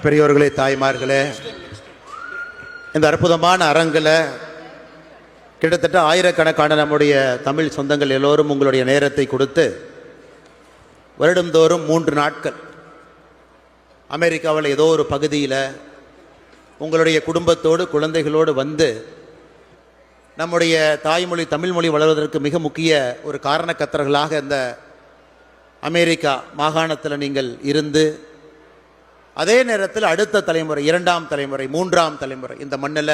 பெரியோர்களே, தாய்மார்களே, இந்த அற்புதமான அரங்கில் கிட்டத்தட்ட ஆயிரக்கணக்கான நம்முடைய தமிழ் சொந்தங்கள் எல்லோரும் உங்களுடைய நேரத்தை கொடுத்து வருடந்தோறும் 3 நாட்கள் அமெரிக்காவில் ஏதோ ஒரு பகுதியில் உங்களுடைய குடும்பத்தோடு குழந்தைகளோடு வந்து நம்முடைய தாய்மொழி தமிழ்மொழி வளர்வதற்கு மிக முக்கிய ஒரு காரணக்கர்த்தர்களாக இந்த அமெரிக்கா மாகாணத்தில் நீங்கள் இருந்து அதே நேரத்தில் அடுத்த தலைமுறை, 2ஆம் தலைமுறை, 3ஆம் தலைமுறை இந்த மண்ணில்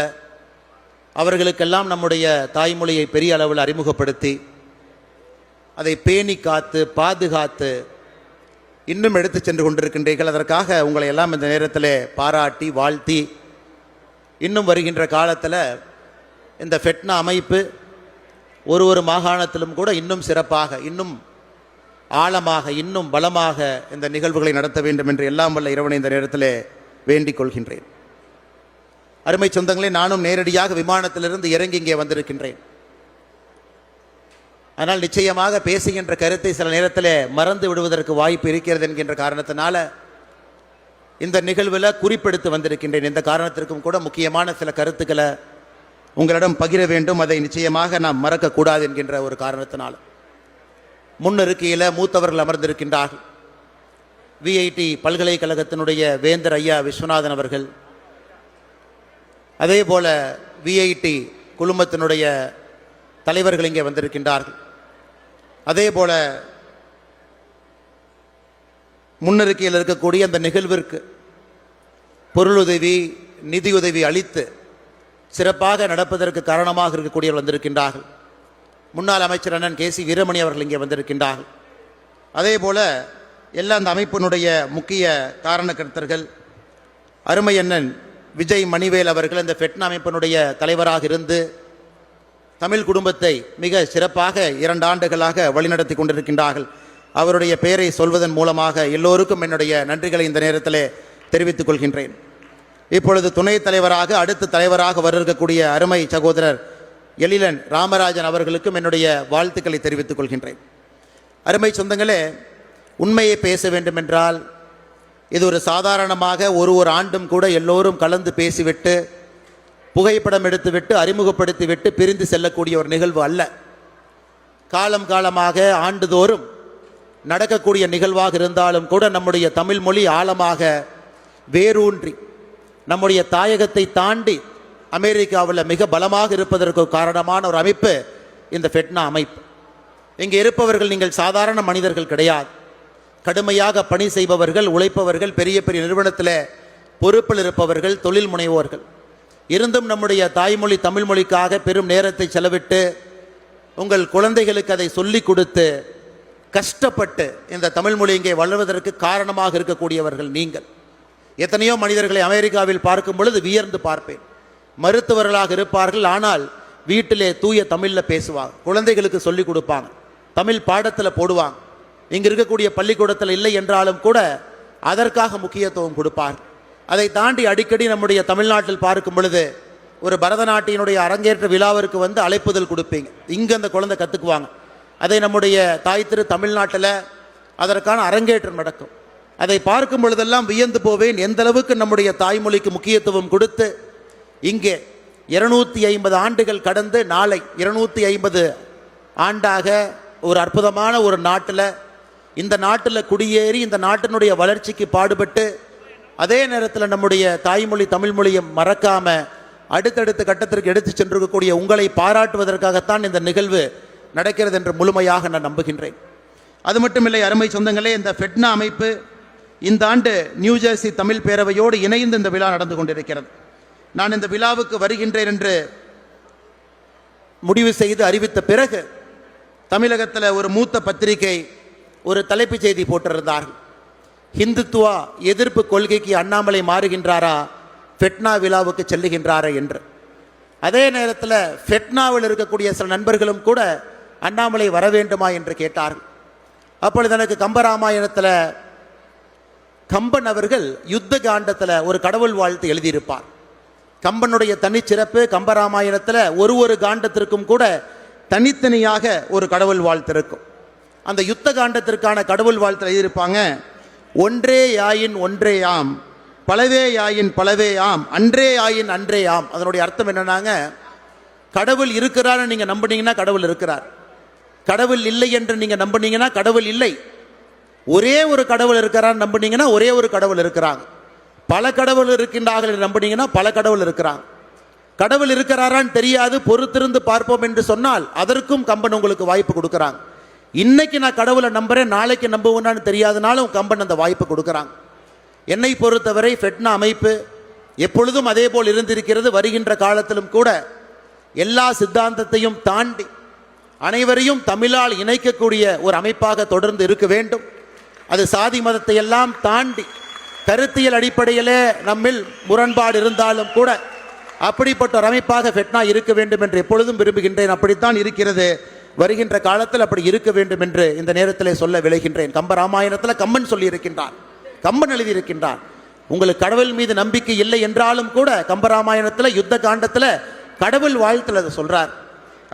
அவர்களுக்கெல்லாம் நம்முடைய தாய்மொழியை பெரிய அளவில் அறிமுகப்படுத்தி அதை பேணி காத்து பாதுகாத்து இன்னும் எடுத்து சென்று கொண்டிருக்கின்றீர்கள். அதற்காக உங்களை எல்லாம் இந்த நேரத்தில் பாராட்டி வாழ்த்தி, இன்னும் வருகின்ற காலத்தில் இந்த ஃபெட்னா அமைப்பு ஒரு மாகாணத்திலும் கூட இன்னும் சிறப்பாக, இன்னும் ஆழமாக, இன்னும் பலமாக இந்த நிகழ்வுகளை நடத்த வேண்டும் என்று எல்லாம் வல்ல இறைவனை இந்த நேரத்தில் வேண்டிக் கொள்கின்றேன். அருமை சொந்தங்களே, நானும் நேரடியாக விமானத்திலிருந்து இறங்கி இங்கே வந்திருக்கின்றேன். ஆனால் நிச்சயமாக பேசுகின்ற கருத்தை சில நேரத்தில் மறந்து விடுவதற்கு வாய்ப்பு இருக்கிறது என்கின்ற காரணத்தினால இந்த நிகழ்வில் குறிப்பெடுத்து வந்திருக்கின்றேன். இந்த காரணத்திற்கும் கூட முக்கியமான சில கருத்துக்களை உங்களிடம் பகிர வேண்டும். அதை நிச்சயமாக நாம் மறக்கக்கூடாது என்கின்ற ஒரு காரணத்தினால முன்னிருக்கையில் மூத்தவர்கள் அமர்ந்திருக்கின்றார்கள். விஐடி பல்கலைக்கழகத்தினுடைய வேந்தர் ஐயா விஸ்வநாதன் அவர்கள், அதே போல விஐடி குழுமத்தினுடைய தலைவர்கள் இங்கே வந்திருக்கின்றார்கள். அதே போல முன்னிருக்கையில் இருக்கக்கூடிய அந்த நிகழ்விற்கு பொருளுதவி, நிதியுதவி அளித்து சிறப்பாக நடப்பதற்கு காரணமாக இருக்கக்கூடியவர்கள் வந்திருக்கின்றார்கள். முன்னாள் அமைச்சர் அண்ணன் KC வீரமணி அவர்கள் இங்கே வந்திருக்கின்றார்கள். அதே போல எல்லா அந்த அமைப்பினுடைய முக்கிய காரணக்கர்த்தர்கள் அருமை அண்ணன் விஜய் மணிவேல் அவர்கள் இந்த ஃபெட்னா அமைப்பினுடைய தலைவராக இருந்து தமிழ் குடும்பத்தை மிக சிறப்பாக 2 ஆண்டுகளாக வழிநடத்தி கொண்டிருக்கின்றார்கள். அவருடைய பெயரை சொல்வதன் மூலமாக எல்லோருக்கும் என்னுடைய நன்றிகளை இந்த நேரத்தில் தெரிவித்துக் கொள்கின்றேன். இப்பொழுது துணைத் தலைவராக, அடுத்த தலைவராக வர இருக்கக்கூடிய அருமை சகோதரர் எழிலன் ராமராஜன் அவர்களுக்கும் என்னுடைய வாழ்த்துக்களை தெரிவித்துக் கொள்கின்றேன். அருமை சொந்தங்களே, உண்மையை பேச வேண்டுமென்றால் இது ஒரு சாதாரணமாக ஒரு ஆண்டும் கூட எல்லோரும் கலந்து பேசிவிட்டு புகைப்படம் எடுத்துவிட்டு அறிமுகப்படுத்திவிட்டு பிரிந்து செல்லக்கூடிய ஒரு நிகழ்வு அல்ல. காலம் காலமாக ஆண்டுதோறும் நடக்கக்கூடிய நிகழ்வாக இருந்தாலும் கூட நம்முடைய தமிழ் மொழி ஆழமாக வேரூன்றி நம்முடைய தாயகத்தை தாண்டி அமெரிக்காவில் மிக பலமாக இருப்பதற்கு காரணமான ஒரு அமைப்பு இந்த ஃபெட்னா அமைப்பு. இங்கே இருப்பவர்கள் நீங்கள் சாதாரண மனிதர்கள் கிடையாது. கடுமையாக பணி செய்பவர்கள், உழைப்பவர்கள், பெரிய பெரிய நிறுவனத்தில் பொறுப்பில் இருப்பவர்கள், தொழில் முனைவோர்கள். இருந்தும் நம்முடைய தாய்மொழி தமிழ் மொழிக்காக பெரும் நேரத்தை செலவிட்டு உங்கள் குழந்தைகளுக்கு அதை சொல்லிக் கொடுத்து கஷ்டப்பட்டு இந்த தமிழ் மொழி இங்கே வளர்வதற்கு காரணமாக இருக்கக்கூடியவர்கள் நீங்கள். எத்தனையோ மனிதர்களை அமெரிக்காவில் பார்க்கும் பொழுது வியர்ந்து பார்ப்பேன். மருத்துவர்களாக இருப்பார்கள், ஆனால் வீட்டிலே தூய தமிழில் பேசுவாங்க, குழந்தைகளுக்கு சொல்லிக் கொடுப்பாங்க, தமிழ் பாடத்தில் போடுவாங்க. இங்கே இருக்கக்கூடிய பள்ளிக்கூடத்தில் இல்லை என்றாலும் கூட அதற்காக முக்கியத்துவம் கொடுப்பார். அதை தாண்டி அடிக்கடி நம்முடைய தமிழ்நாட்டில் பார்க்கும் பொழுது ஒரு பரதநாட்டியனுடைய அரங்கேற்ற விழாவிற்கு வந்து அழைப்புதல் கொடுப்பீங்க. இங்கே அந்த குழந்தை கற்றுக்குவாங்க. அதை நம்முடைய தாய் திரு தமிழ்நாட்டில் அதற்கான அரங்கேற்றம் நடக்கும். அதை பார்க்கும் பொழுதெல்லாம் வியந்து போவேன், எந்த அளவுக்கு நம்முடைய தாய்மொழிக்கு முக்கியத்துவம் கொடுத்து இங்கே 250 ஆண்டுகள் கடந்து நாளை 250 ஆண்டாக ஒரு அற்புதமான ஒரு நாட்டில், இந்த நாட்டில் குடியேறி இந்த நாட்டினுடைய வளர்ச்சிக்கு பாடுபட்டு அதே நேரத்தில் நம்முடைய தாய்மொழி தமிழ்மொழியை மறக்காம அடுத்தடுத்த கட்டத்திற்கு எடுத்து சென்றிருக்கக்கூடிய உங்களை பாராட்டுவதற்காகத்தான் இந்த நிகழ்வு நடக்கிறது என்று முழுமையாக நான் நம்புகின்றேன். அது மட்டுமில்லை அருமை சொந்தங்களே, இந்த ஃபெட்னா அமைப்பு இந்த ஆண்டு நியூஜெர்சி தமிழ் பேரவையோடு இணைந்து இந்த விழா நடந்து கொண்டிருக்கிறது. நான் இந்த விழாவுக்கு வருகின்றேன் என்று முடிவு செய்து அறிவித்த பிறகு தமிழகத்தில் ஒரு மூத்த பத்திரிகை ஒரு தலைப்புச் செய்தி போட்டிருந்தார்கள். ஹிந்துத்துவா எதிர்ப்பு கொள்கைக்கு அண்ணாமலை மாறுகின்றாரா, ஃபெட்னா விழாவுக்கு செல்லுகின்றாரா என்று. அதே நேரத்தில் ஃபெட்னாவில் இருக்கக்கூடிய சில நண்பர்களும் கூட அண்ணாமலை வர வேண்டுமா என்று கேட்டார்கள். அப்பொழுது எனக்கு கம்பராமாயணத்தில் கம்பன் அவர்கள் யுத்த காண்டத்தில் ஒரு கடவுள் வாழ்த்து எழுதியிருப்பார். கம்பனுடைய தனிச்சிறப்பு கம்பராமாயணத்தில் ஒரு காண்டத்திற்கும் கூட தனித்தனியாக ஒரு கடவுள் வாழ்த்து இருக்கும். அந்த யுத்த காண்டத்திற்கான கடவுள் வாழ்த்து எழுதியிருப்பாங்க. ஒன்றே யாயின் ஒன்றே யாம் பலவே ஆயின் பலவே ஆம், அன்றே ஆயின் அன்றே ஆம். அதனுடைய அர்த்தம் என்னன்னாங்க, கடவுள் இருக்கிறான்னு நீங்கள் நம்புனீங்கன்னா கடவுள் இருக்கிறார், கடவுள் இல்லை என்று நீங்கள் நம்புனீங்கன்னா கடவுள் இல்லை. ஒரே ஒரு கடவுள் இருக்கிறான்னு நம்புனீங்கன்னா ஒரே ஒரு கடவுள் இருக்கிறாங்க. பல கடவுள் இருக்கின்றார்கள் என்று நம்புனீங்கன்னா பல கடவுள் இருக்கிறாங்க. கடவுள் இருக்கிறாரான்னு தெரியாது, பொறுத்திருந்து பார்ப்போம் என்று சொன்னால் அதற்கும் கம்பன் உங்களுக்கு வாய்ப்பு கொடுக்குறாங்க. இன்னைக்கு நான் கடவுளை நம்புறேன், நாளைக்கு நம்புவேன்னு தெரியாதனாலும் கம்பன் அந்த வாய்ப்பு கொடுக்குறாங்க. என்னை பொறுத்தவரை ஃபெட்னா அமைப்பு எப்பொழுதும் அதே போல் இருந்திருக்கிறது. வருகின்ற காலத்திலும் கூட எல்லா சித்தாந்தத்தையும் தாண்டி அனைவரையும் தமிழால் இணைக்கக்கூடிய ஒரு அமைப்பாக தொடர்ந்து இருக்க வேண்டும். அது சாதி மதத்தை எல்லாம் தாண்டி கருத்தியல் அடிப்படையிலே நம்மில் முரண்பாடு இருந்தாலும் கூட அப்படிப்பட்ட ஒரு அமைப்பாக ஃபெட்னா இருக்க வேண்டும் என்று எப்பொழுதும் விரும்புகின்றேன். அப்படித்தான் இருக்கிறது. வருகின்ற காலத்தில் அப்படி இருக்க வேண்டும் என்று இந்த நேரத்தில் சொல்ல விளைகின்றேன். கம்பராமாயணத்தில் கம்பன் சொல்லி இருக்கின்றான், கம்பன் எழுதியிருக்கின்றான். உங்களுக்கு கடவுள் மீது நம்பிக்கை இல்லை என்றாலும் கூட கம்பராமாயணத்தில் யுத்த காண்டத்தில் கடவுள் வாழ்த்தில் அதை சொல்றார்.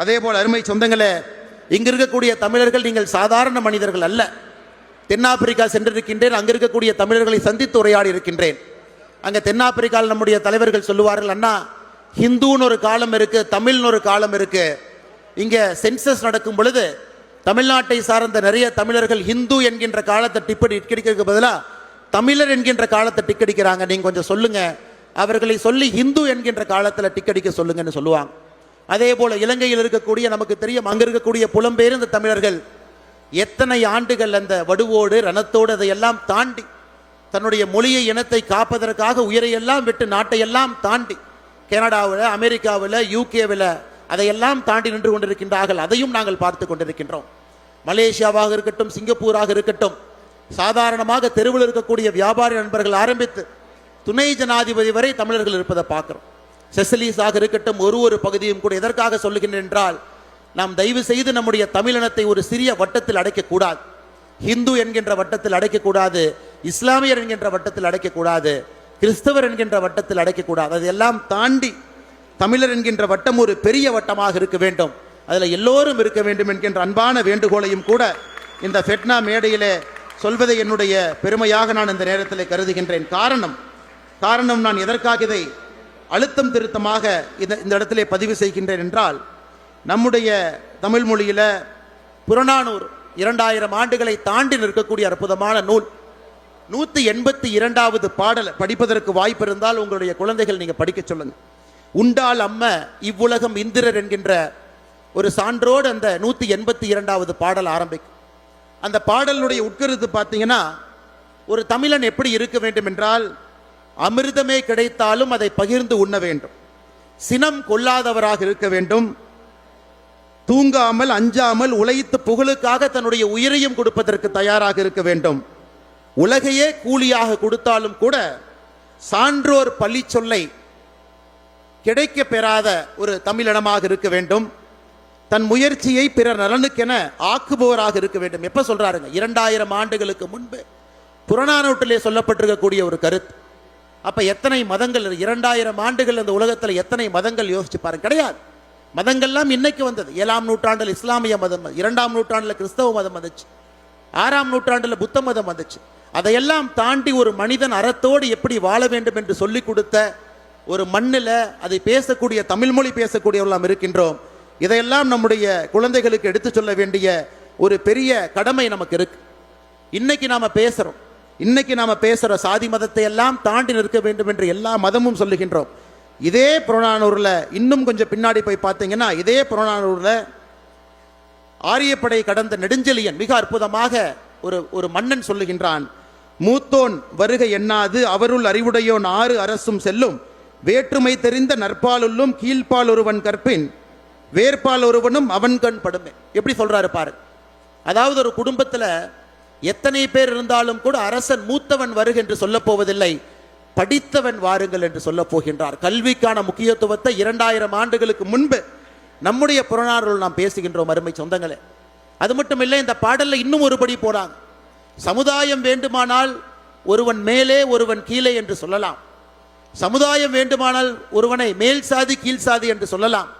அதே போல் அருமை சொந்தங்களே, இங்கு இருக்கக்கூடிய தமிழர்கள் நீங்கள் சாதாரண மனிதர்கள் அல்ல. தென்னாப்பிரிக்கா சென்றிருக்கின்றேன், அங்கே இருக்கக்கூடிய தமிழர்களை சந்தித்து உரையாடி இருக்கின்றேன். அங்கே தென்னாப்பிரிக்காவில் நம்முடைய தலைவர்கள் சொல்லுவார்கள், அண்ணா ஹிந்துன்னு ஒரு காலம் இருக்கு, தமிழ்னு ஒரு காலம் இருக்கு. இங்கே சென்சஸ் நடக்கும் பொழுது தமிழ்நாட்டை சார்ந்த நிறைய தமிழர்கள் ஹிந்து என்கின்ற காலத்தை டிக்கடிக்கிறதுக்கு பதிலாக தமிழர் என்கின்ற காலத்தை டிக்கடிக்கிறாங்க. நீங்கள் கொஞ்சம் சொல்லுங்க, அவர்களை சொல்லி ஹிந்து என்கின்ற காலத்தில் டிக்கடிக்க சொல்லுங்கன்னு சொல்லுவாங்க. அதே போல இலங்கையில் இருக்கக்கூடிய நமக்கு தெரியும், அங்கே இருக்கக்கூடிய புலம்பெயர்ந்த தமிழர்கள் எத்தனை ஆண்டுகள் அந்த வடுவோடு ரணத்தோடு அதையெல்லாம் தாண்டி தன்னுடைய மொழியை இனத்தை காப்பதற்காக உயிரையெல்லாம் விட்டு நாட்டையெல்லாம் தாண்டி கனடாவில், அமெரிக்காவில், யூகேவில் அதையெல்லாம் தாண்டி நின்று கொண்டிருக்கின்றார்கள். அதையும் நாங்கள் பார்த்து கொண்டிருக்கின்றோம். மலேசியாவாக இருக்கட்டும், சிங்கப்பூராக இருக்கட்டும், சாதாரணமாக தெருவில் இருக்கக்கூடிய வியாபாரி நண்பர்கள் ஆரம்பித்து துணை ஜனாதிபதி வரை தமிழர்கள் இருப்பதை பார்க்கிறோம். செசலீஸாக இருக்கட்டும், ஒரு பகுதியும் கூட. எதற்காக சொல்லுகின்றேன் என்றால், நாம் தயவு செய்து நம்முடைய தமிழினத்தை ஒரு சிறிய வட்டத்தில் அடைக்கக்கூடாது. ஹிந்து என்கின்ற வட்டத்தில் அடைக்கக்கூடாது, இஸ்லாமியர் என்கின்ற வட்டத்தில் அடைக்கக்கூடாது, கிறிஸ்தவர் என்கின்ற வட்டத்தில் அடைக்கக்கூடாது. அதையெல்லாம் தாண்டி தமிழர் என்கின்ற வட்டம் ஒரு பெரிய வட்டமாக இருக்க வேண்டும், அதில் எல்லோரும் இருக்க வேண்டும் என்கின்ற அன்பான வேண்டுகோளையும் கூட இந்த ஃபெட்னா மேடையிலே சொல்வதை என்னுடைய பெருமையாக நான் இந்த நேரத்தில் கருதுகின்றேன். காரணம் நான் எதற்காக இதை அழுத்தம் திருத்தமாக இந்த இடத்திலே பதிவு செய்கின்றேன் என்றால், நம்முடைய தமிழ் மொழியில் புறநானூறு 2000 ஆண்டுகளை தாண்டி நிற்கக்கூடிய அற்புதமான நூல். 182வது பாடல் படிப்பதற்கு வாய்ப்பு இருந்தால் உங்களுடைய குழந்தைகள் நீங்கள் படிக்க சொல்லுங்க. உண்டால் அம்ம இவ்வுலகம் இந்திரர் என்கின்ற ஒரு சான்றோடு அந்த 182வது பாடல் ஆரம்பிக்கும். அந்த பாடலுடைய உட்கருத்து பார்த்தீங்கன்னா, ஒரு தமிழன் எப்படி இருக்க வேண்டும் என்றால், அமிர்தமே கிடைத்தாலும் அதை பகிர்ந்து உண்ண வேண்டும், சினம் கொள்ளாதவராக இருக்க வேண்டும், தூங்காமல் அஞ்சாமல் உழைத்து புகழுக்காக தன்னுடைய உயிரையும் கொடுப்பதற்கு தயாராக இருக்க வேண்டும், உலகையே கூலியாக கொடுத்தாலும் கூட சான்றோர் பள்ளி சொல்லை கிடைக்க பெறாத ஒரு தமிழினமாக இருக்க வேண்டும், தன் முயற்சியை பிறர் நலனுக்கென ஆக்குபவராக இருக்க வேண்டும். எப்ப சொல்றாருங்க? 2000 ஆண்டுகளுக்கு முன்பு புறநானூற்றிலே சொல்லப்பட்டிருக்கக்கூடிய ஒரு கருத்து. அப்ப எத்தனை மதங்கள், 2000 ஆண்டுகள் அந்த உலகத்தில் எத்தனை மதங்கள் யோசிச்சு பாருங்க. கிடையாது. மதங்கள்லாம் இன்னைக்கு வந்தது. 7ஆம் நூற்றாண்டில் இஸ்லாமிய மதம், 2ஆம் நூற்றாண்டில் கிறிஸ்தவ மதம் வந்துச்சு, 6ஆம் நூற்றாண்டில் புத்த மதம் வந்துச்சு. அதையெல்லாம் தாண்டி ஒரு மனிதன் அறத்தோடு எப்படி வாழ வேண்டும் என்று சொல்லிக் கொடுத்த ஒரு மண்ணில் அதை பேசக்கூடிய தமிழ் மொழி பேசக்கூடியவர்களாம் இருக்கின்றோம். இதையெல்லாம் நம்முடைய குழந்தைகளுக்கு எடுத்து சொல்ல வேண்டிய ஒரு பெரிய கடமை நமக்கு இருக்கு. இன்னைக்கு நாம பேசுற சாதி மதத்தை எல்லாம் தாண்டி நிற்க வேண்டும் என்று எல்லா மதமும் சொல்லுகின்றோம். இதே புறநானூரில் இன்னும் கொஞ்சம் பின்னாடி போய் பார்த்தீங்கன்னா, இதே புறநானூரில் ஆரியப்படை கடந்த நெடுஞ்செழியன் மிக அற்புதமாக ஒரு மன்னன் சொல்லுகின்றான், மூத்தோன் வருகை எண்ணாது அவருள் அறிவுடையோன் 6 அரசும் செல்லும், வேற்றுமை தெரிந்த நற்பாலுள்ளும் கீழ்பால் ஒருவன் கற்பின் வேர்பால் ஒருவனும் அவன் கண் படுமே. எப்படி சொல்றாரு பாரு. அதாவது ஒரு குடும்பத்தில் எத்தனை பேர் இருந்தாலும் கூட அரசன் மூத்தவன் வருக என்று சொல்ல போவதில்லை, படித்தவன் வாருங்கள் என்று சொல்ல போகின்றார். கல்விக்கான முக்கியத்துவத்தை 2000 ஆண்டுகளுக்கு முன்பு நம்முடைய புறநானூரில் நாம் பேசுகின்றோம் அருமை சொந்தங்களே. அது மட்டும் இல்லை, இந்த பாடலில் இன்னும் ஒருபடி போறாங்க. சமுதாயம் வேண்டுமானால் ஒருவன் மேலே ஒருவன் கீழே என்று சொல்லலாம், சமுதாயம் வேண்டுமானால் ஒருவனை மேல் சாதி கீழ் சாதி என்று சொல்லலாம்.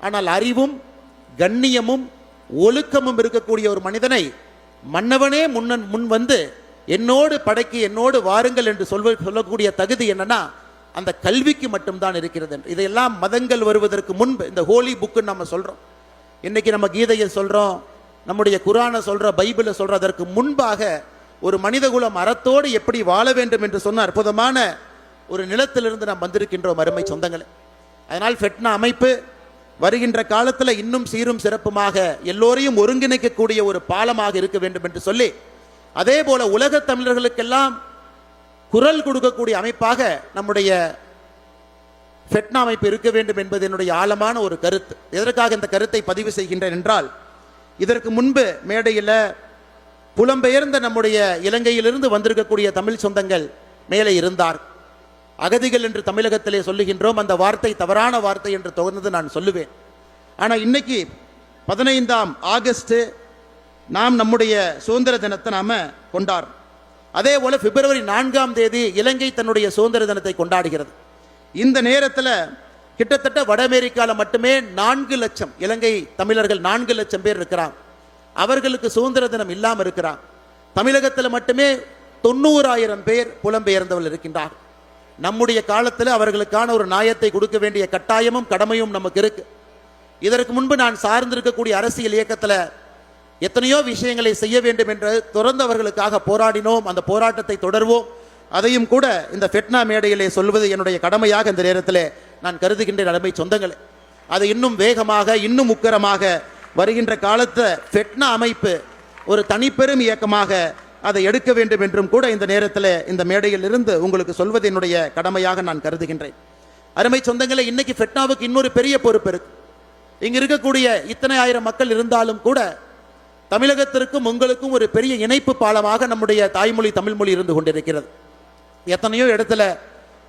ஆனால் அறிவும் கண்ணியமும் ஒழுக்கமும் இருக்கக்கூடிய ஒரு மனிதனை மன்னவனே முன் வந்து என்னோடு படைக்கு என்னோடு வாருங்கள் என்று சொல்லக்கூடிய தகுதி என்னன்னா அந்த கல்விக்கு மட்டும்தான் இருக்கிறது என்று. இதையெல்லாம் மதங்கள் வருவதற்கு முன்பு இந்த ஹோலி புக்குன்னு நம்ம சொல்றோம். இன்னைக்கு நம்ம கீதையை சொல்றோம், நம்முடைய குரானை சொல்றோம், பைபிளை சொல்றோம். அதற்கு முன்பாக ஒரு மனிதகுலம் அறத்தோடு எப்படி வாழ வேண்டும் என்று சொன்ன அற்புதமான ஒரு நிலத்திலிருந்து நாம் வந்திருக்கின்றோம் அருமை சொந்தங்களே. அதனால் ஃபெட்னா அமைப்பு வருகின்ற காலத்தில் இன்னும் சீரும் சிறப்புமாக எல்லோரையும் ஒருங்கிணைக்கக்கூடிய ஒரு பாலமாக இருக்க வேண்டும் என்று சொல்லி, அதே போல உலக தமிழர்களுக்கெல்லாம் குரல் கொடுக்கக்கூடிய அமைப்பாக நம்முடைய ஃபெட்னா அமைப்பு இருக்க வேண்டும் என்பது என்னுடைய ஆழமான ஒரு கருத்து. எதற்காக இந்த கருத்தை பதிவு செய்கின்றேன் என்றால், இதற்கு முன்பு மேடையில் புலம்பெயர்ந்த நம்முடைய இலங்கையிலிருந்து வந்திருக்கக்கூடிய தமிழ் சொந்தங்கள் மேலே இருந்தார். அகதிகள் என்று தமிழகத்திலே சொல்லுகின்றோம். அந்த வார்த்தை தவறான வார்த்தை என்று தொடர்ந்து நான் சொல்லுவேன். ஆனால் இன்னைக்கு 15ஆம் ஆகஸ்ட் நாம் நம்முடைய சுதந்திர தினத்தை நாம கொண்டாடுறோம். அதே போல பிப்ரவரி 4ஆம் தேதி இலங்கை தன்னுடைய சுதந்திர தினத்தை கொண்டாடுகிறது. இந்த நேரத்தில் கிட்டத்தட்ட வட அமெரிக்காவில் மட்டுமே 4 லட்சம் இலங்கை தமிழர்கள் 4 லட்சம் பேர் இருக்கிறாங்க. அவர்களுக்கு சுதந்திர தினம் இல்லாமல் இருக்கிறாங்க. தமிழகத்தில் மட்டுமே 90,000 பேர் புலம்பெயர்ந்தவர்கள் இருக்கின்றார்கள். நம்முடைய காலத்தில் அவர்களுக்கான ஒரு நியாயத்தை கொடுக்க வேண்டிய கட்டாயமும் கடமையும் நமக்கு இருக்கு. இதற்கு முன்பு நான் சார்ந்திருக்கக்கூடிய அரசியல் இயக்கத்தில் எத்தனையோ விஷயங்களை செய்ய வேண்டும் என்று தொடர்ந்து அவர்களுக்காக போராடினோம். அந்த போராட்டத்தை தொடர்வோம். அதையும் கூட இந்த ஃபெட்னா மேடையிலே சொல்வது என்னுடைய கடமையாக இந்த நேரத்தில் நான் கருதுகின்ற அருமை சொந்தங்களே. அது இன்னும் வேகமாக இன்னும் உக்கரமாக வருகின்ற காலத்தை ஃபெட்னா அமைப்பு ஒரு தனிப்பெரும் இயக்கமாக அதை எடுக்க வேண்டும் என்றும் கூட இந்த நேரத்தில் இந்த மேடையில் இருந்து உங்களுக்கு சொல்வது என்னுடைய கடமையாக நான் கருதுகின்றேன். அருமை சொந்தங்களே, இன்னைக்கு ஃபெட்னாவுக்கு இன்னொரு பெரிய பொறுப்பு இருக்கு. இங்க இருக்கக்கூடிய இத்தனை ஆயிரம் மக்கள் இருந்தாலும் கூட தமிழகத்திற்கும் உங்களுக்கும் ஒரு பெரிய இணைப்பு பாலமாக நம்முடைய தாய்மொழி தமிழ்மொழி இருந்து கொண்டிருக்கிறது. எத்தனையோ இடத்துல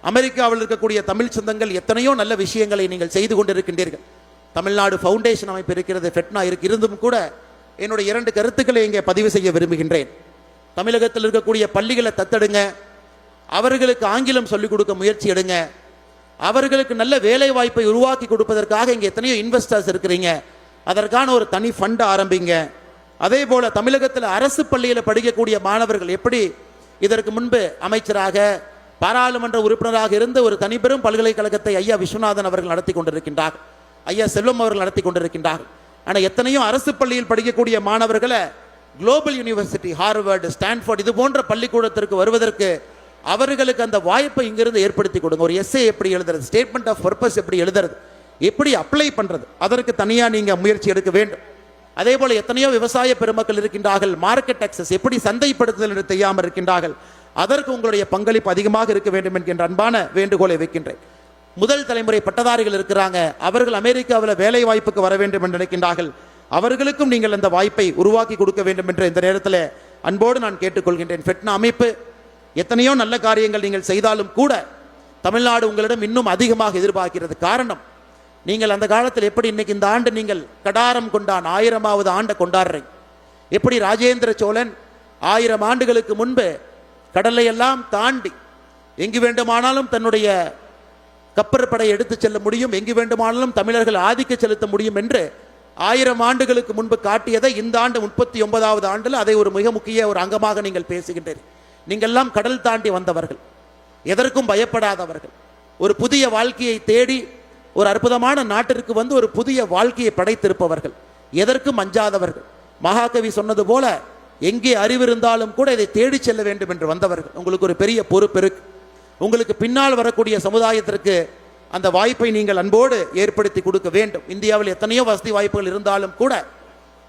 அமெரிக்காவில் இருக்கக்கூடிய தமிழ் சொந்தங்கள் எத்தனையோ நல்ல விஷயங்களை நீங்கள் செய்து கொண்டிருக்கின்றீர்கள். தமிழ்நாடு ஃபவுண்டேஷன் அமைப்பு இருக்கிறது, ஃபெட்னா இருந்தும் கூட என்னுடைய 2 கருத்துக்களை இங்கே பதிவு செய்ய விரும்புகின்றேன். தமிழகத்தில் இருக்கக்கூடிய பள்ளிகளை தத்தெடுங்க, அவர்களுக்கு ஆங்கிலம் சொல்லிக் கொடுக்க முயற்சி எடுங்க, அவர்களுக்கு நல்ல வேலை வாய்ப்பை உருவாக்கி கொடுப்பதற்காக இங்கே எத்தனையோ இன்வெஸ்டர்ஸ் இருக்கிறீங்க, அதற்கான ஒரு தனி ஃபண்ட் ஆரம்பிங்க. அதே போல தமிழகத்தில் அரசு பள்ளியில் படிக்கக்கூடிய மாணவர்கள் எப்படி இதற்கு முன்பு அமைச்சராக பாராளுமன்ற உறுப்பினராக இருந்த ஒரு தனிப்பெரும் பல்கலைக்கழகத்தை ஐயா விஸ்வநாதன் அவர்கள் நடத்தி கொண்டிருக்கின்றார், ஐயா செல்வம் அவர்கள் நடத்தி கொண்டிருக்கின்றார். ஆனால் எத்தனையோ அரசு பள்ளியில் படிக்கக்கூடிய மாணவர்களை குளோபல் யூனிவர்சிட்டி, ஹார்வர்டு, ஸ்டான்ஃபோர்ட் இது போன்ற பள்ளிக்கூடத்திற்கு வருவதற்கு அவர்களுக்கு அந்த வாய்ப்பை இங்கிருந்து ஏற்படுத்தி கொடுங்க. ஒரு எஸ்ஏ எப்படி எழுதுறது, ஸ்டேட்மெண்ட் ஆஃப் பர்பஸ் எப்படி எழுதுறது, எப்படி அப்ளை பண்றது, அதற்கு தனியாக நீங்க முயற்சி எடுக்க வேண்டும். அதே போல எத்தனையோ விவசாய பெருமக்கள் இருக்கின்றார்கள், மார்க்கெட் அக்சஸ் எப்படி சந்தைப்படுத்துதல் என்று தெரியாமல் இருக்கின்றார்கள், அதற்கு உங்களுடைய பங்களிப்பு அதிகமாக இருக்க வேண்டும் என்கின்ற அன்பான வேண்டுகோளை வைக்கின்றேன். முதல் தலைமுறை பட்டதாரிகள் இருக்கிறாங்க, அவர்கள் அமெரிக்காவில் வேலை வாய்ப்புக்கு வர வேண்டும் என்று நினைக்கின்றார்கள், அவர்களுக்கும் நீங்கள் அந்த வாய்ப்பை உருவாக்கி கொடுக்க வேண்டும் என்று இந்த நேரத்தில் அன்போடு நான் கேட்டுக்கொள்கின்றேன். ஃபெட்னா அமைப்பு எத்தனையோ நல்ல காரியங்கள் நீங்கள் செய்தாலும் கூட தமிழ்நாடு உங்களிடம் இன்னும் அதிகமாக எதிர்பார்க்கிறது. காரணம், நீங்கள் அந்த காலத்தில் எப்படி இன்னைக்கு இந்த ஆண்டு நீங்கள் கடாரம் கொண்டான் 1000வது ஆண்டை கொண்டாடுறீங்க, எப்படி ராஜேந்திர சோழன் 1000 ஆண்டுகளுக்கு முன்பு கடலை எல்லாம் தாண்டி எங்கு வேண்டுமானாலும் தன்னுடைய கப்பற்படை எடுத்து செல்ல முடியும், எங்கு வேண்டுமானாலும் தமிழர்கள் ஆதிக்க செலுத்த முடியும் என்று 1000 ஆண்டுகளுக்கு முன்பு காட்டியதை இந்த ஆண்டு 39வது ஆண்டில் அதை ஒரு மிக முக்கிய ஒரு அங்கமாக நீங்கள் பேசுகின்றீர்கள். நீங்கள் எல்லாம் கடல் தாண்டி வந்தவர்கள், எதற்கும் பயப்படாதவர்கள், ஒரு புதிய வாழ்க்கையை தேடி ஒரு அற்புதமான நாட்டிற்கு வந்து ஒரு புதிய வாழ்க்கையை படைத்திருப்பவர்கள், எதற்கும் அஞ்சாதவர்கள். மகாகவி சொன்னது போல எங்கே அறிவு இருந்தாலும் கூட இதை தேடி செல்ல வேண்டும் என்று வந்தவர்கள். உங்களுக்கு ஒரு பெரிய பொறுப்பு இருக்கு. உங்களுக்கு பின்னால் வரக்கூடிய சமுதாயத்திற்கு அந்த வாய்ப்பை நீங்கள் அன்போடு ஏற்படுத்தி கொடுக்க வேண்டும். இந்தியாவில் எத்தனையோ வசதி வாய்ப்புகள் இருந்தாலும் கூட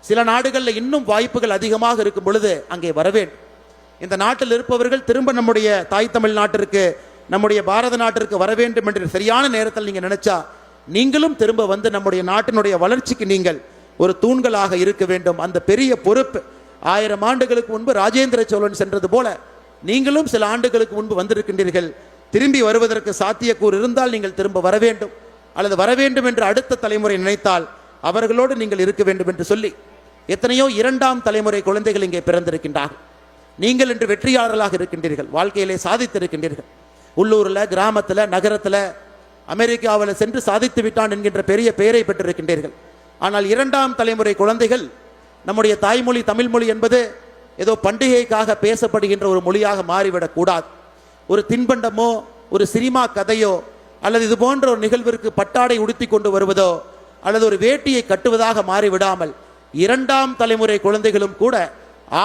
சில நாடுகளில் இன்னும் வாய்ப்புகள் அதிகமாக இருக்கும் பொழுது அங்கே வர வேண்டும். இந்த நாட்டில் இருப்பவர்கள் திரும்ப நம்முடைய தாய் தமிழ் நாட்டிற்கு, நம்முடைய பாரத நாட்டிற்கு வர வேண்டும் என்று சரியான நேரத்தில் நீங்கள் நினைச்சா நீங்களும் திரும்ப வந்து நம்முடைய நாட்டினுடைய வளர்ச்சிக்கு நீங்கள் ஒரு தூண்களாக இருக்க வேண்டும். அந்த பெரிய பொறுப்பு 1000 ஆண்டுகளுக்கு முன்பு ராஜேந்திர சோழன் சென்றது போல நீங்களும் சில ஆண்டுகளுக்கு முன்பு வந்திருக்கின்றீர்கள். திரும்பி வருவதற்கு சாத்தியக்கூறு இருந்தால் நீங்கள் திரும்ப வர வேண்டும், அல்லது வர வேண்டும் என்று அடுத்த தலைமுறை நினைத்தால் அவர்களோடு நீங்கள் இருக்க வேண்டும் என்று சொல்லி எத்தனையோ 2ஆம் தலைமுறை குழந்தைகள் இங்கே பிறந்திருக்கின்றார்கள். நீங்கள் இன்று வெற்றியாளர்களாக இருக்கின்றீர்கள், வாழ்க்கையிலே சாதித்திருக்கின்றீர்கள். உள்ளூரில், கிராமத்தில், நகரத்தில், அமெரிக்காவில் சென்று சாதித்து விட்டான் என்கின்ற பெரிய பெயரை பெற்றிருக்கின்றீர்கள். ஆனால் 2ஆம் தலைமுறை குழந்தைகள் நம்முடைய தாய்மொழி தமிழ்மொழி என்பது ஏதோ பண்டிகைக்காக பேசப்படுகின்ற ஒரு மொழியாக மாறிவிடக்கூடாது. ஒரு தின்பண்டமோ ஒரு சினிமா கதையோ அல்லது இது போன்ற ஒரு நிகழ்விற்கு பட்டாடை உடுத்தி கொண்டு வருவதோ அல்லது ஒரு வேட்டியை கட்டுவதாக மாறிவிடாமல் இரண்டாம் தலைமுறை குழந்தைகளும் கூட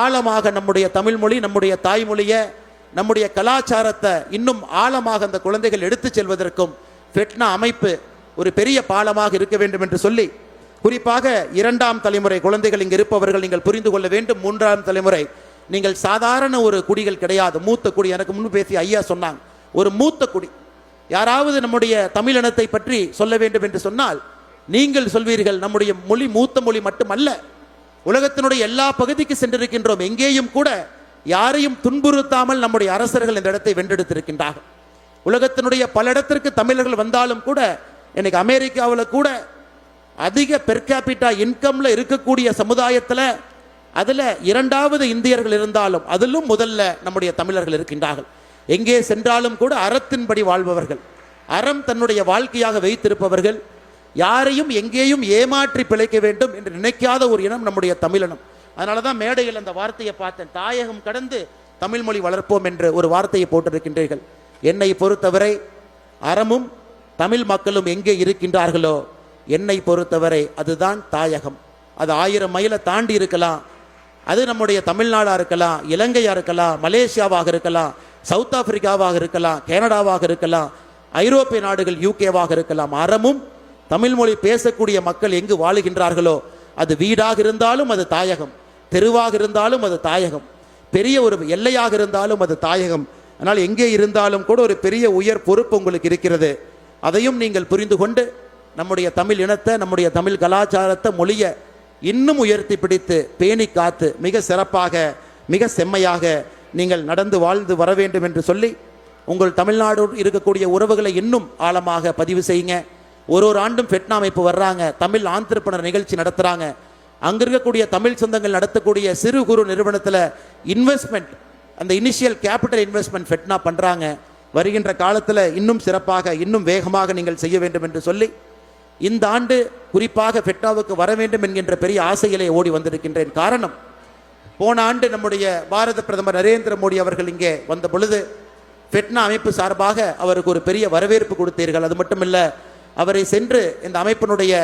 ஆழமாக நம்முடைய தமிழ் மொழி, நம்முடைய தாய்மொழியை, நம்முடைய கலாச்சாரத்தை இன்னும் ஆழமாக அந்த குழந்தைகள் எடுத்துச் செல்வதற்கும் ஃபெட்னா அமைப்பு ஒரு பெரிய பாலமாக இருக்க வேண்டும் என்று சொல்லி, குறிப்பாக இரண்டாம் தலைமுறை குழந்தைகள் இங்கு இருப்பவர்கள் நீங்கள் புரிந்து கொள்ள வேண்டும். மூன்றாம் தலைமுறை நீங்கள் சாதாரண ஒரு குடிகள் கிடையாது, மூத்த குடி. எனக்கு முன்பு பேசிய ஐயா சொன்னாங்க, ஒரு மூத்த குடி. யாராவது நம்முடைய தமிழினத்தை பற்றி சொல்ல வேண்டும் என்று சொன்னால் நீங்கள் சொல்வீர்கள், நம்முடைய மொழி மூத்த மொழி மட்டுமல்ல, உலகத்தினுடைய எல்லா பகுதிக்கு சென்றிருக்கின்றோம், எங்கேயும் கூட யாரையும் துன்புறுத்தாமல் நம்முடைய அரசர்கள் இந்த இடத்தை வென்றெடுத்திருக்கின்றார்கள். உலகத்தினுடைய பல இடத்திற்கு தமிழர்கள் வந்தாலும் கூட, இன்னைக்கு அமெரிக்காவில் கூட அதிக பெர் கேபிட்டா இன்கம்ல இருக்கக்கூடிய சமுதாயத்தில் அதில் இரண்டாவது இந்தியர்கள் இருந்தாலும் அதிலும் முதல்ல நம்முடைய தமிழர்கள் இருக்கின்றார்கள். எங்கே சென்றாலும் கூட அறத்தின்படி வாழ்பவர்கள், அறம் தன்னுடைய வாழ்க்கையாக வைத்திருப்பவர்கள், யாரையும் எங்கேயும் ஏமாற்றி பிழைக்க வேண்டும் என்று நினைக்காத ஒரு இனம் நம்முடைய தமிழினம். அதனால தான் மேடையில் அந்த வார்த்தையை பார்த்தேன், தாயகம் கடந்து தமிழ் மொழி வளர்ப்போம் என்று ஒரு வார்த்தையை போட்டிருக்கின்றீர்கள். என்னை பொறுத்தவரை அறமும் தமிழ் மக்களும் எங்கே இருக்கின்றார்களோ என்னை பொறுத்தவரை அதுதான் தாயகம். அது 1000 மைலை தாண்டி இருக்கலாம், அது நம்முடைய தமிழ்நாடாக இருக்கலாம், இலங்கையாக இருக்கலாம், மலேசியாவாக இருக்கலாம், சவுத் ஆப்பிரிக்காவாக இருக்கலாம், கனடாவாக இருக்கலாம், ஐரோப்பிய நாடுகள் யூகேவாக இருக்கலாம். அறமும் தமிழ் மொழி பேசக்கூடிய மக்கள் எங்கு வாழுகின்றார்களோ அது வீடாக இருந்தாலும் அது தாயகம், தெருவாக இருந்தாலும் அது தாயகம், பெரிய ஒரு எல்லையாக இருந்தாலும் அது தாயகம். ஆனால் எங்கே இருந்தாலும் கூட ஒரு பெரிய உயர் பொறுப்பு உங்களுக்கு இருக்கிறது. அதையும் நீங்கள் புரிந்து கொண்டு நம்முடைய தமிழ் இனத்தை, நம்முடைய தமிழ் கலாச்சாரத்தை, மொழியை இன்னும் உயர்த்தி பிடித்து பேணி காத்து மிக சிறப்பாக மிக செம்மையாக நீங்கள் நடந்து வாழ்ந்து வர வேண்டும் என்று சொல்லி, உங்கள் தமிழ்நாடு இருக்கக்கூடிய உறவுகளை இன்னும் ஆழமாக பதிவு செய்யுங்க. ஒரு ஆண்டும் ஃபெட்னா அமைப்பு வர்றாங்க, தமிழ் ஆந்திரப்பனர் நிகழ்ச்சி நடத்துகிறாங்க. அங்கே இருக்கக்கூடிய தமிழ் சொந்தங்கள் நடத்தக்கூடிய சிறு குறு நிறுவனத்தில் இன்வெஸ்ட்மெண்ட், அந்த இனிஷியல் கேபிட்டல் இன்வெஸ்ட்மெண்ட் ஃபெட்னா பண்ணுறாங்க. வருகின்ற காலத்தில் இன்னும் சிறப்பாக இன்னும் வேகமாக நீங்கள் செய்ய வேண்டும் என்று சொல்லி, இந்த ஆண்டு குறிப்பாக ஃபெட்னாவுக்கு வர வேண்டும் என்கின்ற பெரிய ஆசையிலே ஓடி வந்திருக்கின்றேன். காரணம், போன ஆண்டு நம்முடைய பாரத பிரதமர் நரேந்திர மோடி அவர்கள் இங்கே வந்த பொழுது ஃபெட்னா அமைப்பு சார்பாக அவருக்கு ஒரு பெரிய வரவேற்பு கொடுத்தீர்கள். அது மட்டுமில்லை, அவரை சென்று இந்த அமைப்பினுடைய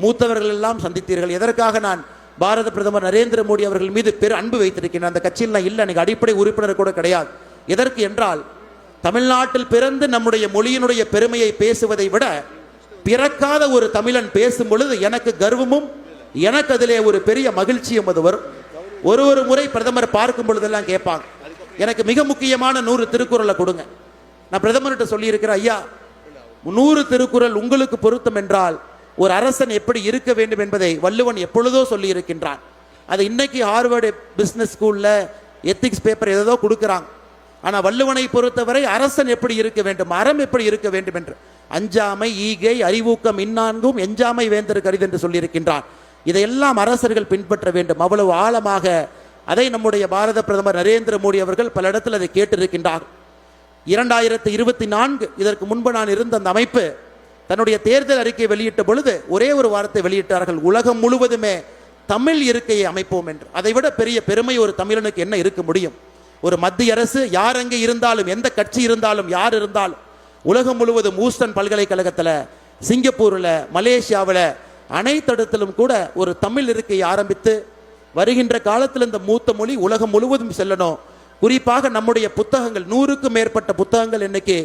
மூத்தவர்கள் எல்லாம் சந்தித்தீர்கள். எதற்காக நான் பாரத பிரதமர் நரேந்திர மோடி அவர்கள் மீது பெரு அன்பு வைத்திருக்கின்றேன், அந்த கட்சியில் நான் இல்லை, எனக்கு அடிப்படை உறுப்பினர் கூட கிடையாது. எதற்கு என்றால், தமிழ்நாட்டில் பிறந்து நம்முடைய மொழியினுடைய பெருமையை பேசுவதை விட பிறக்காத ஒரு தமிழன் பேசும் பொழுது எனக்கு கர்வமும் எனக்கு அதிலே ஒரு பெரிய மகிழ்ச்சியும் அது வரும். ஒரு முறை பிரதமர் பார்க்கும் பொழுதெல்லாம் கேட்பாங்க, எனக்கு மிக முக்கியமான 100 திருக்குறளை கொடுங்க. நான் பிரதமர்கிட்ட சொல்லியிருக்கிறேன், ஐயா 100 திருக்குறள் உங்களுக்கு பொருத்தம் என்றால் ஒரு அரசன் எப்படி இருக்க வேண்டும் என்பதை வள்ளுவன் எப்பொழுதோ சொல்லி இருக்கின்றான். அது இன்னைக்கு ஹார்வர்டு பிஸ்னஸ் ஸ்கூலில் எத்திக்ஸ் பேப்பர் ஏதோ கொடுக்குறாங்க. ஆனால் வள்ளுவனை பொறுத்தவரை அரசன் எப்படி இருக்க வேண்டும், அறம் எப்படி இருக்க வேண்டும் என்று, அஞ்சாமை ஈகை அறிவூக்கம் இந்நான்கும் எஞ்சாமை வேந்தர் கரிது என்று சொல்லியிருக்கின்றான். இதையெல்லாம் அரசர்கள் பின்பற்ற வேண்டும். அவ்வளவு ஆழமாக அதை நம்முடைய பாரத பிரதமர் நரேந்திர மோடி அவர்கள் பல இடத்தில் அதை கேட்டிருக்கின்றார். 2024 இதற்கு முன்பு நான் இருந்த அந்த அமைப்பு தன்னுடைய தேர்தல் அறிக்கையை வெளியிட்ட பொழுது ஒரே ஒரு வார்த்தை வெளியிட்டார்கள், உலகம் முழுவதுமே தமிழ் இருக்கையை அமைப்போம் என்று. அதை விட பெரிய பெருமை ஒரு தமிழனுக்கு என்ன இருக்க முடியும்? ஒரு மத்திய அரசு யார் அங்கே இருந்தாலும், எந்த கட்சி இருந்தாலும், யார் இருந்தாலும், உலகம் முழுவதும் ஊஸ்டன் பல்கலைக்கழகத்தில், சிங்கப்பூரில், மலேசியாவில், அனைத்து இடத்திலும் கூட ஒரு தமிழ் இருக்கையை ஆரம்பித்து வருகின்ற காலத்தில் இந்த மூத்த மொழி உலகம் முழுவதும் செல்லணும். குறிப்பாக நம்முடைய புத்தகங்கள் 100க்கும் மேற்பட்ட புத்தகங்கள் இன்னைக்கு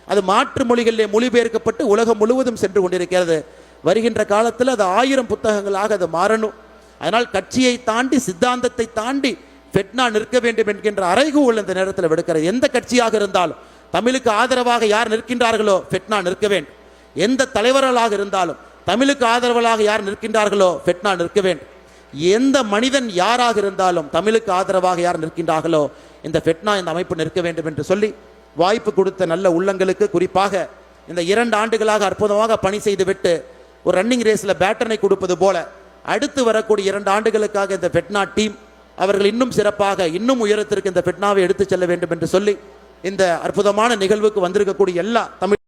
அது மாற்று மொழிகளிலே மொழிபெயர்க்கப்பட்டு உலகம் முழுவதும் சென்று கொண்டிருக்கிறது. வருகின்ற காலத்தில் அது 1000 புத்தகங்களாக அது மாறணும். அதனால் கட்சியை தாண்டி சித்தாந்தத்தை தாண்டி ஃபெட்னா நிற்க வேண்டும் என்கின்ற அறைகூவல் இந்த நேரத்தில் விடுக்கிறது. எந்த கட்சியாக இருந்தாலும் தமிழுக்கு ஆதரவாக யார் நிற்கின்றார்களோ ஃபெட்னா நிற்க வேண்டும். எந்த தலைவர்களாக இருந்தாலும் தமிழுக்கு ஆதரவாக யார் நிற்கின்றார்களோ ஃபெட்னா நிற்க வேண்டும். எந்த மனிதன் யாராக இருந்தாலும் தமிழுக்கு ஆதரவாக யார் நிற்கின்றார்களோ இந்த ஃபெட்னா, இந்த அமைப்பு நிற்க வேண்டும் என்று சொல்லி வாய்ப்பு கொடுத்த நல்ல உள்ளங்களுக்கு, குறிப்பாக இந்த 2 ஆண்டுகளாக அற்புதமாக பணி செய்துவிட்டு ஒரு ரன்னிங் ரேஸில் பேட்டனை கொடுப்பது போல அடுத்து வரக்கூடிய 2 ஆண்டுகளுக்காக இந்த ஃபெட்னா டீம் அவர்கள் இன்னும் சிறப்பாக இன்னும் உயரத்திற்கு இந்த ஃபெட்னாவை எடுத்து செல்ல வேண்டும் என்று சொல்லி இந்த அற்புதமான நிகழ்வுக்கு வந்திருக்கக்கூடிய எல்லா தமிழ்